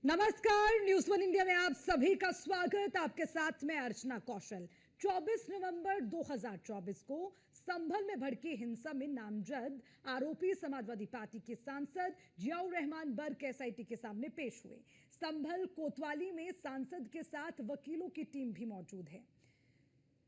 नमस्कार, news one India में आप सभी का स्वागत। आपके साथ में अर्चना कौशल। 24 नवंबर 2024 को संभल में भड़की हिंसा में नामजद आरोपी समाजवादी पार्टी के सांसद जियाउर रहमान बर्क एसआईटी के सामने पेश हुए। संभल कोतवाली में सांसद के साथ वकीलों की टीम भी मौजूद है।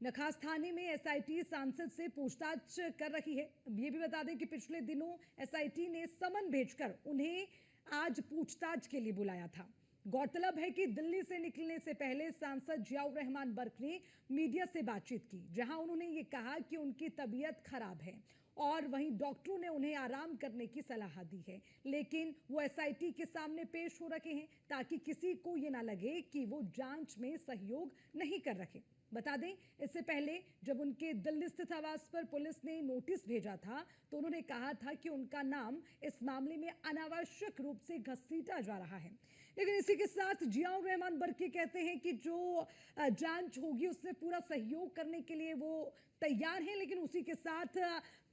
नखास थाने में एसआईटी सांसद से पूछताछ कर रही है। ये भी बता दें कि पिछले दिनों एसआईटी ने समन भेजकर उन्हें आज पूछताछ के लिए बुलाया था। गौरतलब है कि दिल्ली से निकलने से पहले सांसद जियाउर रहमान बर्क ने मीडिया से बातचीत की, जहां उन्होंने ये कहा कि उनकी तबीयत खराब है और वहीं डॉक्टरों ने उन्हें आराम करने की सलाह दी है, लेकिन वो एसआईटी के सामने पेश हो रखे हैं ताकि किसी को ये ना लगे कि वो जांच में सहयोग नहीं कर रहे। बता दें, इससे पहले जब उनके दिल्ली स्थित आवास पर पुलिस ने नोटिस भेजा था तो उन्होंने कहा था कि उनका नाम इस मामले में अनावश्यक रूप से घसीटा जा रहा है। लेकिन इसी के साथ जियाउर रहमान बर्की कहते हैं कि जो जांच होगी उसमें पूरा सहयोग करने के लिए वो तैयार हैं, लेकिन उसी के साथ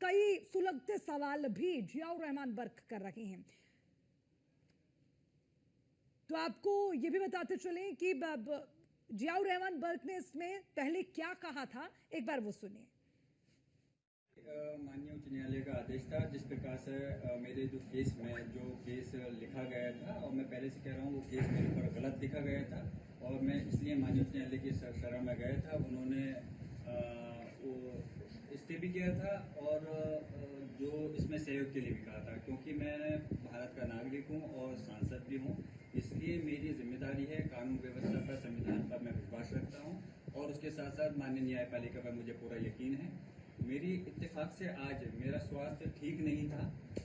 कई सुलगते सवाल भी जियाउर रहमान बर्क कर रहे हैं। तो आपको ये भी बताते चले कि जियाउर रहमान बर्क ने इसमें पहले क्या कहा था, एक बार वो सुनिए। माननीय उच्च न्यायालय का आदेश था जिस प्रकार से मेरे जो केस लिखा गया था, और मैं पहले से कह रहा हूँ वो केस मेरे ऊपर गलत लिखा गया था और मैं इसलिए माननीय उच्च न्यायालय की शरण में गया था। उन्होंने वो स्टे भी किया था और जो इसमें सहयोग के लिए भी कहा था, क्योंकि मैं भारत का नागरिक हूँ और सांसद भी हूँ, इसलिए मेरी जिम्मेदारी है कानून व्यवस्था पर, संविधान पर मैं विश्वास रखता हूँ और उसके साथ साथ माननीय न्यायपालिका पर मुझे पूरा यकीन है। मेरी इत्तेफाक से आज मेरा स्वास्थ्य ठीक नहीं था,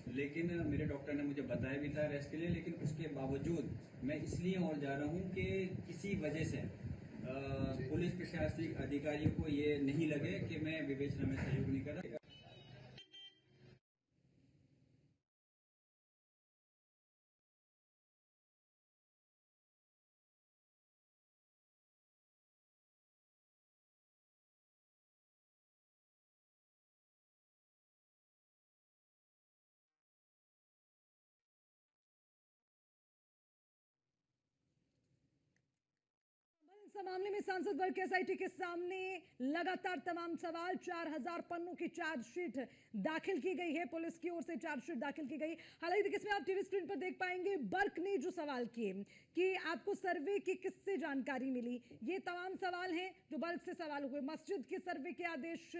लेकिन मेरे डॉक्टर ने मुझे बताया भी था रेस्ट के लिए, लेकिन उसके बावजूद मैं इसलिए और जा रहा हूँ कि किसी वजह से पुलिस प्रशासनिक अधिकारियों को ये नहीं लगे कि मैं विवेचना में सहयोग नहीं कर रहा। इस मामले में सांसद वर्ग एसआईटी के सामने लगातार तमाम सवाल, 4000 पन्नों की चार्जशीट दाखिल की गई है। पुलिस की ओर से चार्जशीट दाखिल की गई। हालांकि देखिए, इसमें आप टीवी स्क्रीन पर देख पाएंगे बर्क ने जो सवाल किए कि आपको सर्वे की किससे जानकारी मिली, ये तमाम सवाल हैं जो बर्क से सवाल हुए। मस्जिद के सर्वे के आदेश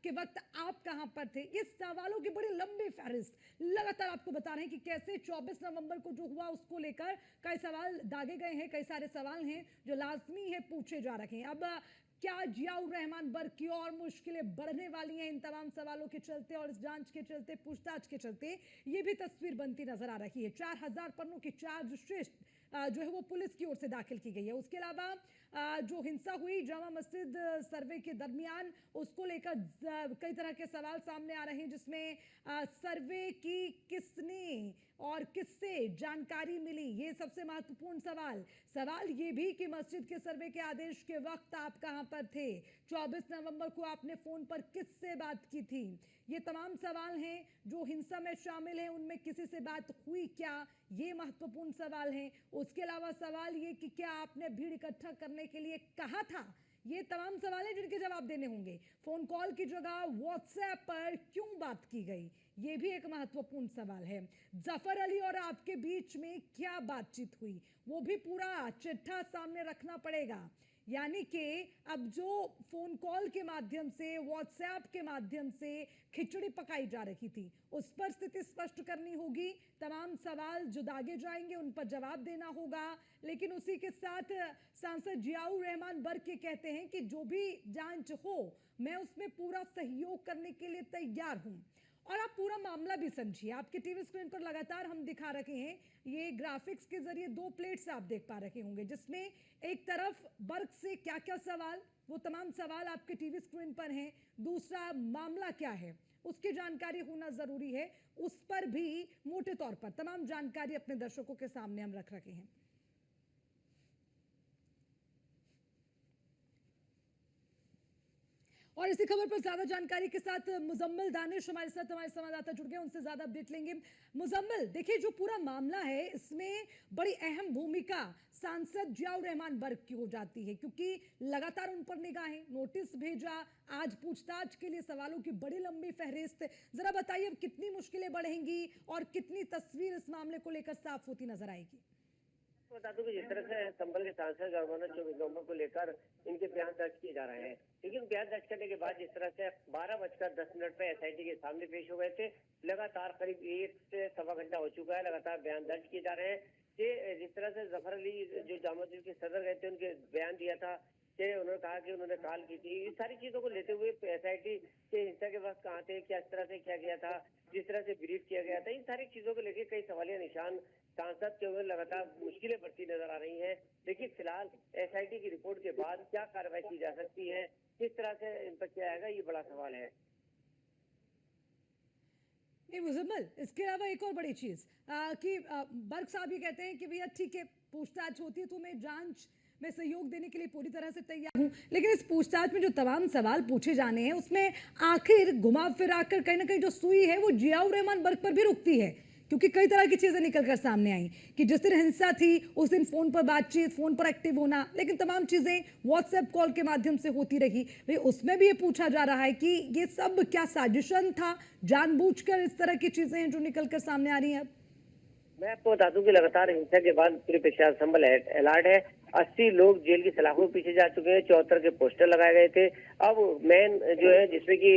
के वक्त आप कहां पर थे, इस सवालों की बड़ी लंबी फहरिस्त लगातार आपको बता रहे हैं कि कैसे 24 नवंबर को जो हुआ उसको लेकर कई सवाल दागे गए हैं, कई सारे सवाल हैं जो लाजमी है पूछे जा रहे हैं। अब क्या जियाउर रहमान बर्क की और मुश्किलें बढ़ने वाली हैं इन तमाम सवालों के चलते और इस जांच के चलते, पूछताछ के चलते, ये भी तस्वीर बनती नजर आ रही है। 4000 पन्नों की चार्जशीट जो है वो पुलिस की ओर से दाखिल की गई है। उसके अलावा जो हिंसा हुई जामा मस्जिद सर्वे के दरमियान, उसको लेकर कई तरह के सवाल सामने आ रहे हैं, जिसमें सर्वे की किसने और किससे जानकारी मिली, ये सबसे महत्वपूर्ण सवाल ये भी कि मस्जिद के सर्वे के आदेश के वक्त आप कहां पर थे, 24 नवंबर को आपने फोन पर किससे बात की थी, ये तमाम सवाल हैं जो हिंसा में शामिल हैं। उनमें किसी से बात हुई क्या, ये महत्वपूर्ण सवाल हैं। उसके अलावा सवाल ये कि क्या आपने भीड़ इकट्ठा करने के लिए कहा था, ये तमाम सवाल हैं जिनके जवाब देने होंगे। फोन कॉल की जगह व्हाट्सएप पर क्यों बात की गई, ये भी एक महत्वपूर्ण सवाल है। जफर अली और आपके बीच में क्या बातचीत हुई, वो भी पूरा चिट्ठा सामने रखना पड़ेगा। यानी कि अब जो फोन कॉल के माध्यम से, व्हाट्सएप के माध्यम से खिचड़ी पकाई जा रही थी, उस पर स्थिति स्पष्ट करनी होगी। तमाम सवाल जो दागे जाएंगे उन पर जवाब देना होगा। लेकिन उसी के साथ सांसद जियाउर रहमान बर्क के कहते हैं कि जो भी जांच हो मैं उसमें पूरा सहयोग करने के लिए तैयार हूं। और आप पूरा मामला भी समझिए, आपके टीवी स्क्रीन पर लगातार हम दिखा रखे हैं, ये ग्राफिक्स के जरिए 2 प्लेट्स आप देख पा रहे होंगे, जिसमें एक तरफ बर्क से क्या क्या सवाल, वो तमाम सवाल आपके टीवी स्क्रीन पर हैं। दूसरा, मामला क्या है उसकी जानकारी होना जरूरी है, उस पर भी मोटे तौर पर तमाम जानकारी अपने दर्शकों के सामने हम रख रखे हैं। और इसी खबर पर ज्यादा जानकारी के साथ मुजम्मिल दानिश हमारे साथ, हमारे संवाददाता जुड़ गए, उनसे ज्यादा अपडेट लेंगे। मुजम्मिल, देखिए जो पूरा मामला है इसमें बड़ी अहम भूमिका सांसद जियाउर रहमान बर्क की हो जाती है, क्योंकि लगातार उन पर निगाहें, नोटिस भेजा, आज पूछताछ के लिए सवालों की बड़ी लंबी फहरिस्त। जरा बताइए अब कितनी मुश्किलें बढ़ेंगी और कितनी तस्वीर इस मामले को लेकर साफ होती नजर आएगी? बता दूं कि जिस तरह से संभल के सांसद जुर्माना 24 नवंबर को लेकर इनके बयान दर्ज किए जा रहे हैं, लेकिन बयान दर्ज करने के बाद जिस तरह से 12:10 पे एसआईटी के सामने पेश हो गए थे, लगातार करीब 1 से सवा घंटा हो चुका है, लगातार बयान दर्ज किए जा रहे हैं कि जिस तरह से जफर अली जो जामा मस्जिद के सदर गए थे, उनके बयान दिया था कि उन्होंने कहा कि उन्होंने कॉल की थी, इन सारी चीजों को लेते हुए एसआईटी के हिंसा के वक्त कहाँ थे, क्या इस तरह से किया गया था, जिस तरह से ब्रीफ किया गया था, इन सारी चीजों को लेकर कई सवालिया निशान सांसद के ऊपर लगातार मुश्किलें बढ़ती नजर आ रही हैं। लेकिन फिलहाल एसआईटी की रिपोर्ट के बाद क्या कार्रवाई की जा सकती है, किस तरह से इन पर किया जाएगा, ये बड़ा सवाल है। नहीं मुजम्मिल, इसके अलावा एक और बड़ी चीज कि बर्क साहब ये कहते हैं कि भैया ठीक है पूछताछ होती है तो मैं जांच में सहयोग देने के लिए पूरी तरह से तैयार हूं, लेकिन इस पूछताछ में जो तमाम सवाल पूछे जाने हैं उसमें आखिर घुमा फिरा कर कहीं ना कहीं जो सुई है वो जियाउर रहमान बर्क पर भी रुकती है, क्योंकि कई तरह की चीजें निकल कर सामने आई कि जिस दिन हिंसा थी उस दिन फोन पर बातचीत, फोन पर एक्टिव होना, लेकिन तमाम चीजें व्हाट्सएप कॉल के माध्यम से होती रही। भाई उसमें भी ये पूछा जा रहा है कि ये सब क्या साजिशन था, जानबूझकर इस तरह की चीजें हैं जो निकल कर सामने आ रही हैं। अब मैं आपको बता दूं कि लगातार हिंसा के बाद पूरे प्रशासन संभल अलर्ट है। 80 लोग जेल की सलाखों के पीछे जा चुके हैं, 74 के पोस्टर लगाए गए थे। अब मेन जो है जिसमें कि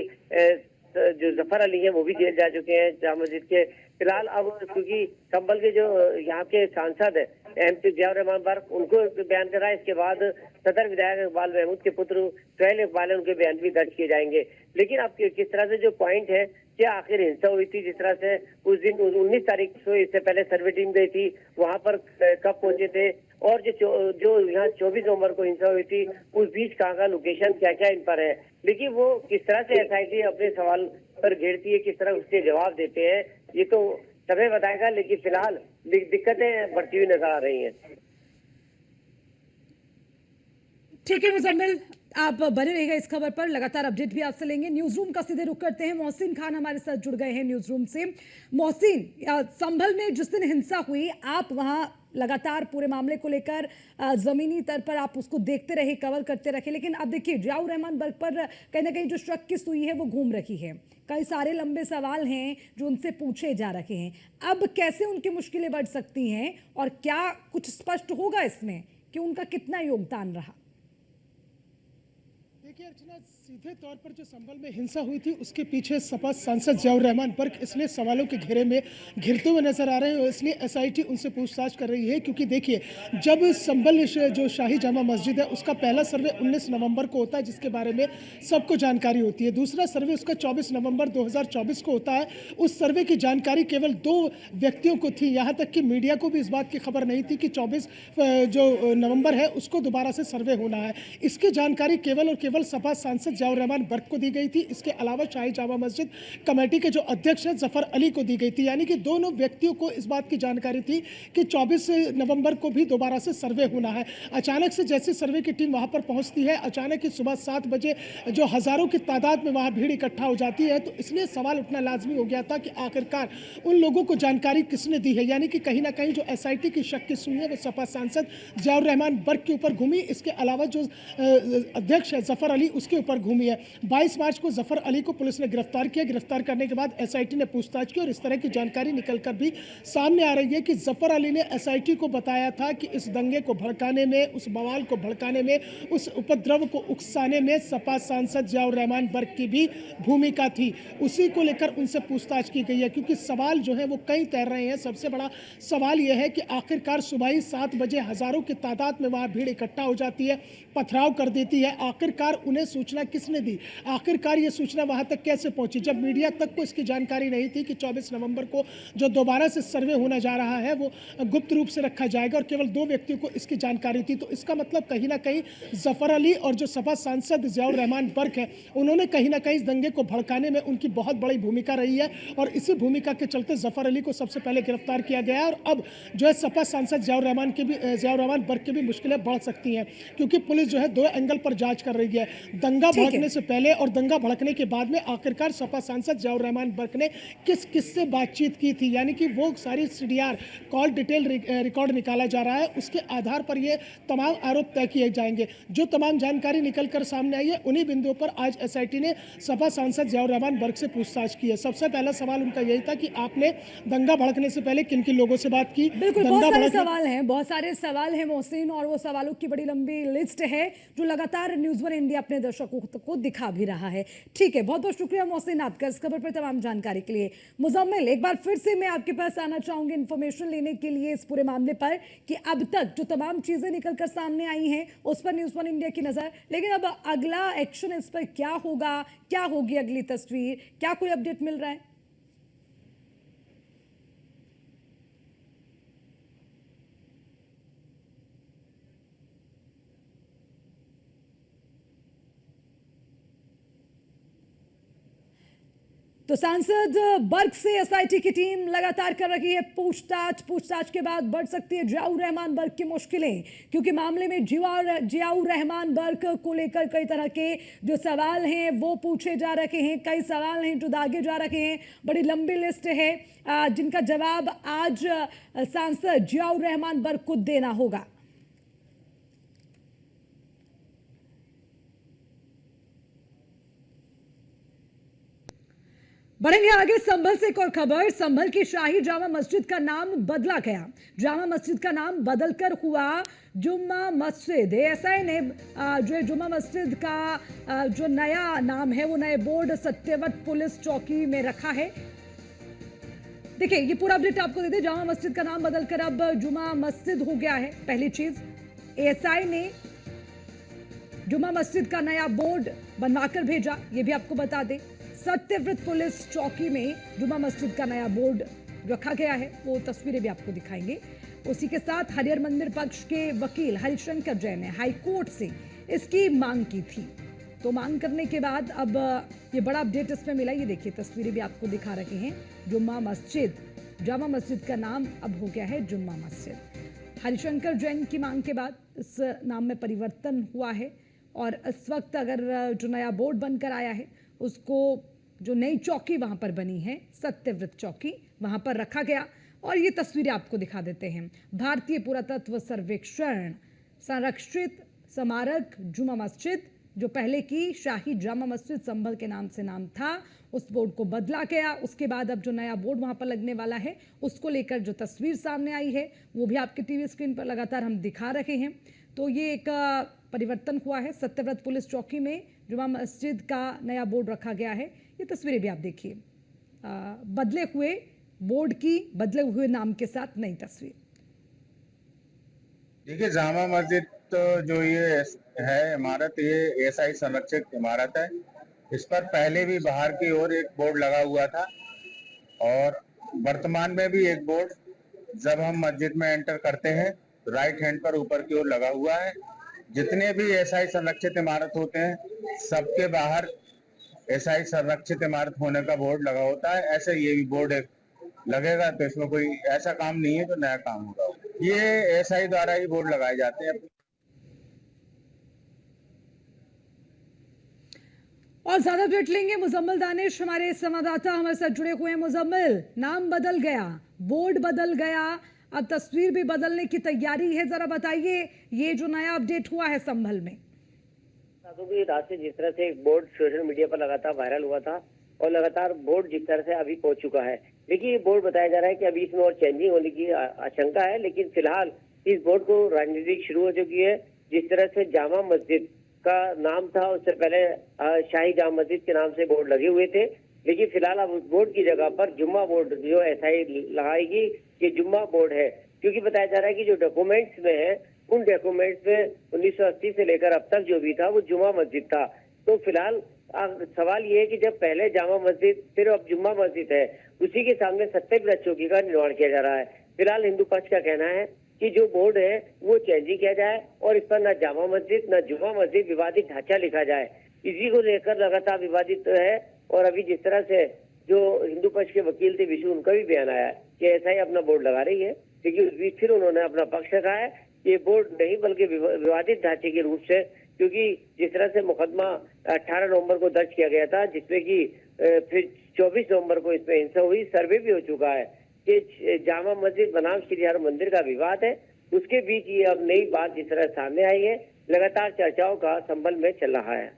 जो जफर अली है वो भी जेल जा चुके हैं जामा मस्जिद के। फिलहाल अब क्योंकि संभल के जो यहाँ के सांसद है एमपी जियाउर रहमान बर्क, उनको बयान करा, इसके बाद सदर विधायक इकबाल महमूद के पुत्र सुहेल इकबाल है, उनके बयान भी दर्ज किए जाएंगे। लेकिन अब किस तरह से जो पॉइंट है कि आखिर हिंसा हुई थी, जिस तरह से उस दिन 19 तारीख को इससे पहले सर्वे टीम गई थी, वहां पर कब पहुंचे थे, और जो यहाँ 24 नवंबर को हिंसा हुई थी उस बीच कहाँ का लोकेशन क्या क्या इन पर है, लेकिन वो किस तरह से एसआईटी अपने सवाल पर घेरती है, किस तरह उसके जवाब देते हैं, ये तो समय बताएगा। लेकिन फिलहाल दिक्कतें बढ़ती हुई नजर आ रही हैं। ठीक है मुजम्मिल, आप बने रहिएगा इस खबर पर, लगातार अपडेट भी आपसे लेंगे। न्यूज रूम का सीधे रुख करते हैं, मोहसिन खान हमारे साथ जुड़ गए हैं न्यूज रूम से। मोहसिन, संभल में जिस दिन हिंसा हुई आप वहां लगातार पूरे मामले को लेकर जमीनी स्तर पर आप उसको देखते रहे, कवर करते रहे, लेकिन अब देखिए जियाउर रहमान बर्क पर कहीं ना कहीं जो शक की सुई है वो घूम रही है, कई सारे लंबे सवाल हैं जो उनसे पूछे जा रहे हैं। अब कैसे उनकी मुश्किलें बढ़ सकती हैं और क्या कुछ स्पष्ट होगा इसमें कि उनका कितना योगदान रहा? देखिए अर्चना, सीधे तौर पर जो संभल में हिंसा हुई थी उसके पीछे सपा सांसद जियाउर रहमान बर्क इसलिए सवालों के घेरे में घिरते हुए नजर आ रहे हैं, और इसलिए एसआईटी उनसे पूछताछ कर रही है। क्योंकि देखिए जब संभल जो शाही जामा मस्जिद है उसका पहला सर्वे 19 नवंबर को होता है, जिसके बारे में सबको जानकारी होती है। दूसरा सर्वे उसका 24 नवंबर 2024 को होता है। उस सर्वे की जानकारी केवल 2 व्यक्तियों को थी, यहाँ तक कि मीडिया को भी इस बात की खबर नहीं थी कि 24 जो नवंबर है उसको दोबारा से सर्वे होना है। इसकी जानकारी केवल और केवल सपा सांसद जियाउर रहमान बर्क को दी गई थी। इसके अलावा शाही जामा मस्जिद कमेटी के जो अध्यक्ष हैं जफर अली को दी गई थी। यानी कि दोनों व्यक्तियों को इस बात की जानकारी थी कि 24 नवंबर को भी दोबारा से सर्वे होना है। अचानक से जैसे सर्वे की टीम वहां पर पहुंचती है, अचानक ही सुबह 7 बजे जो हजारों की तादाद में वहां भीड़ इकट्ठा हो जाती है, तो इसलिए सवाल उठना लाजमी हो गया था कि आखिरकार उन लोगों को जानकारी किसने दी है। यानी कि कहीं ना कहीं जो एसआईटी की शक की सुई है वो सपा सांसद जियाउर रहमान बर्क के ऊपर घूमी। इसके अलावा जो अध्यक्ष है जफर अली उसके ऊपर घूमी है। 22 मार्च को जफर अली को पुलिस ने गिरफ्तार किया। गिरफ्तार करने के बाद एसआईटी ने पूछताछ की और इस तरह की जानकारी निकलकर भी सामने आ रही है कि जफर अली ने एसआईटी को बताया था कि इस दंगे को भड़काने में, उस बवाल को भड़काने में, उस उपद्रव को उकसाने में सपा सांसद जियाउर रहमान बर्क की भी भूमिका थी। उसी को लेकर उनसे पूछताछ की गई है, क्योंकि सवाल जो है वो कई तैर रहे हैं। सबसे बड़ा सवाल यह है कि आखिरकार सुबह ही 7 बजे हजारों की तादाद में वहां भीड़ इकट्ठा हो जाती है, पथराव कर देती है। आखिरकार उन्हें सूचना किसने दी, आखिरकार ये सूचना वहां तक कैसे पहुंची, जब मीडिया तक को इसकी जानकारी नहीं थी कि 24 नवंबर को जो दोबारा से सर्वे होना जा रहा है वो गुप्त रूप से रखा जाएगा और केवल 2 व्यक्तियों को इसकी जानकारी थी। तो इसका मतलब कहीं ना कहीं जफर अली और जो सपा सांसद जियाउर रहमान बर्क है उन्होंने कहीं ना कहीं इस दंगे को भड़काने में उनकी बहुत बड़ी भूमिका रही है, और इसी भूमिका के चलते जफर अली को सबसे पहले गिरफ्तार किया गया है। और अब जो है सपा सांसद जियाउर रहमान बर्क की भी मुश्किलें बढ़ सकती हैं, क्योंकि पुलिस जो है 2 एंगल पर जांच कर रही है। दंगा ठीक है। भड़कने से पहले और दंगा भड़कने के बाद में आखिरकार सपा सांसद जियाउर रहमान बर्क ने किससे बातचीत की थी, यानी कि वो सारी सीडीआर कॉल डिटेल रिकॉर्ड निकाला जा रहा है। उसके आधार पर ये तमाम आरोप तय किए जाएंगे। जो तमाम जानकारी निकल कर सामने आई है, उन्हीं बिंदुओं पर आज एसआईटी ने सपा सांसद जियाउर रहमान बर्क से पूछताछ की है। सबसे पहला सवाल उनका यही था कि आपने दंगा भड़कने से पहले किन किन लोगों से बात की। बिल्कुल, दंगा बहुत सारे भड़कने- सवाल हैं, बहुत सारे सवाल हैं मोहसिन, और वो सवालों की बड़ी लंबी लिस्ट है जो लगातार न्यूज़ वन इंडिया अपने दर्शकों को दिखा भी रहा है। ठीक है, बहुत बहुत शुक्रिया मोहसिन आपका इस खबर पर तमाम जानकारी के लिए। मुजम्मिल, एक बार फिर से मैं आपके पास आना चाहूंगी इन्फॉर्मेशन लेने के लिए इस पूरे मामले पर कि अब तक जो तमाम चीजें निकल कर सामने आई हैं उस पर न्यूज़ वन इंडिया की नजर, लेकिन अब अगला एक्शन इस पर क्या होगा, क्या होगी अगली तस्वीर, क्या कोई अपडेट मिल रहा है? तो सांसद बर्क से एसआईटी की टीम लगातार कर रही है पूछताछ के बाद बढ़ सकती है जियाउर रहमान बर्क की मुश्किलें, क्योंकि मामले में जियाउर रहमान बर्क को लेकर कई तरह के जो सवाल हैं वो पूछे जा रहे हैं, कई सवाल हैं जो दागे जा रहे हैं, बड़ी लंबी लिस्ट है जिनका जवाब आज सांसद जियाउर रहमान बर्क को देना होगा। बढ़ेंगे आगे संभल से एक और खबर। संभल की शाही जामा मस्जिद का नाम बदला गया। जामा मस्जिद का नाम बदलकर हुआ जुम्मा मस्जिद। एएसआई ने जो जुम्मा मस्जिद का जो नया नाम है वो नए बोर्ड सत्यवत पुलिस चौकी में रखा है। देखिए, ये पूरा अपडेट आपको दे दे। जामा मस्जिद का नाम बदलकर अब जुम्मा मस्जिद हो गया है। पहली चीज, एएसआई ने जुम्मा मस्जिद का नया बोर्ड बनवाकर भेजा, ये भी आपको बता दें। सत्यव्रत पुलिस चौकी में जुम्मा मस्जिद का नया बोर्ड रखा गया है, वो तस्वीरें भी आपको दिखाएंगे। उसी के साथ हरिहर मंदिर पक्ष के वकील हरिशंकर जैन ने हाईकोर्ट से इसकी मांग की थी। तो मांग करने के बाद अब ये बड़ा अपडेट इसमें मिला। ये देखिए, तस्वीरें भी आपको दिखा रहे हैं। जुम्मा मस्जिद, जामा मस्जिद का नाम अब हो गया है जुम्मा मस्जिद। हरिशंकर जैन की मांग के बाद इस नाम में परिवर्तन हुआ है, और इस वक्त अगर जो नया बोर्ड बनकर आया है उसको जो नई चौकी वहां पर बनी है सत्यव्रत चौकी, वहां पर रखा गया। और ये तस्वीरें आपको दिखा देते हैं। भारतीय पुरातत्व सर्वेक्षण संरक्षित स्मारक जुम्मा मस्जिद, जो पहले की शाही जामा मस्जिद संभल के नाम से नाम था, उस बोर्ड को बदला गया। उसके बाद अब जो नया बोर्ड वहां पर लगने वाला है उसको लेकर जो तस्वीर सामने आई है वो भी आपके टीवी स्क्रीन पर लगातार हम दिखा रहे हैं। तो ये एक परिवर्तन हुआ है। सत्यव्रत पुलिस चौकी में जुम्मा मस्जिद का नया बोर्ड रखा गया है। ये तस्वीरें भी आप देखिए, बदले हुए बोर्ड की, बदले हुए नाम के साथ नई तस्वीर। देखिए, जामा मस्जिद तो जो ये है इमारत, ये एएसआई संरक्षित इमारत है। इस पर पहले भी बाहर की ओर एक बोर्ड लगा हुआ था, और वर्तमान में भी एक बोर्ड जब हम मस्जिद में एंटर करते हैं तो राइट हैंड पर ऊपर की ओर लगा हुआ है। जितने भी एएसआई संरक्षित इमारत होते हैं सबके बाहर एएसआई संरक्षित इमारत होने का बोर्ड लगा होता है। ऐसे ये भी बोर्ड एक लगेगा, तो इसमें कोई ऐसा काम नहीं है जो नया काम होगा। ये एएसआई द्वारा ही बोर्ड लगाए जाते हैं। और ज्यादा अपडेट लेंगे। मुजम्मिल दानिश हमारे संवाददाता हमारे साथ जुड़े हुए हैं। मुजम्मिल, नाम बदल गया, बोर्ड बदल गया, अब तस्वीर भी बदलने की तैयारी है, जरा बताइए ये जो नया अपडेट हुआ है संभल में। रात से जिस तरह से एक बोर्ड सोशल मीडिया पर लगातार वायरल हुआ था, और लगातार बोर्ड जिस तरह से अभी पहुंच चुका है, देखिए ये बोर्ड बताया जा रहा है कि अभी इसमें और चेंजिंग होने की आशंका है, लेकिन फिलहाल इस बोर्ड को राजनीतिक शुरू हो चुकी है। जिस तरह से जामा मस्जिद का नाम था, उससे पहले शाही जामा मस्जिद के नाम से बोर्ड लगे हुए थे, लेकिन फिलहाल अब उस बोर्ड की जगह पर जुम्मा बोर्ड जो एसआई लगाएगी, ये जुम्मा बोर्ड है। क्योंकि बताया जा रहा है कि जो डॉक्यूमेंट्स में है, उन डॉक्यूमेंट्स में 1980 से लेकर अब तक जो भी था वो जुम्मा मस्जिद था। तो फिलहाल सवाल ये है कि जब पहले जामा मस्जिद फिर अब जुम्मा मस्जिद है, उसी के सामने सत्यव्रत चौकी का निर्माण किया जा रहा है। फिलहाल हिंदू पक्ष का कहना है कि जो बोर्ड है वो चेंजिंग किया जाए, और इस पर न जामा मस्जिद न जुम्मा मस्जिद विवादित ढांचा लिखा जाए। इसी को लेकर लगातार विवादित है। और अभी जिस तरह से जो हिंदू पक्ष के वकील थे विशु, उनका भी बयान आया कि ऐसा ही अपना बोर्ड लगा रही है, लेकिन उस बीच फिर उन्होंने अपना पक्ष रखा है कि ये बोर्ड नहीं बल्कि विवादित ढांचे के रूप से क्योंकि जिस तरह से मुकदमा 18 नवंबर को दर्ज किया गया था, जिसमें कि फिर 24 नवंबर को इसमें हिंसा हुई, सर्वे भी हो चुका है कि जामा मस्जिद बनाम श्री हर मंदिर का विवाद है, उसके बीच ये अब नई बात जिस तरह सामने आई है, लगातार चर्चाओं का संबल में चल रहा है।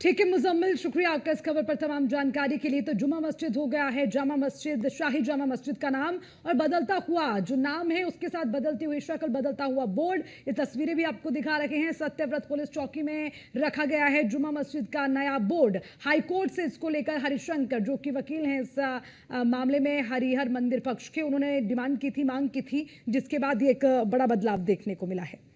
ठीक है मुजम्मिल, शुक्रिया आपका इस खबर पर तमाम जानकारी के लिए। तो जुमा मस्जिद हो गया है जामा मस्जिद, शाही जामा मस्जिद का नाम, और बदलता हुआ जो नाम है उसके साथ बदलती हुई शक्ल, बदलता हुआ बोर्ड। ये तस्वीरें भी आपको दिखा रहे हैं। सत्यव्रत पुलिस चौकी में रखा गया है जुमा मस्जिद का नया बोर्ड। हाईकोर्ट से इसको लेकर हरिशंकर, जो कि वकील हैं इस मामले में हरिहर मंदिर पक्ष के, उन्होंने डिमांड की थी, मांग की थी, जिसके बाद ये एक बड़ा बदलाव देखने को मिला है।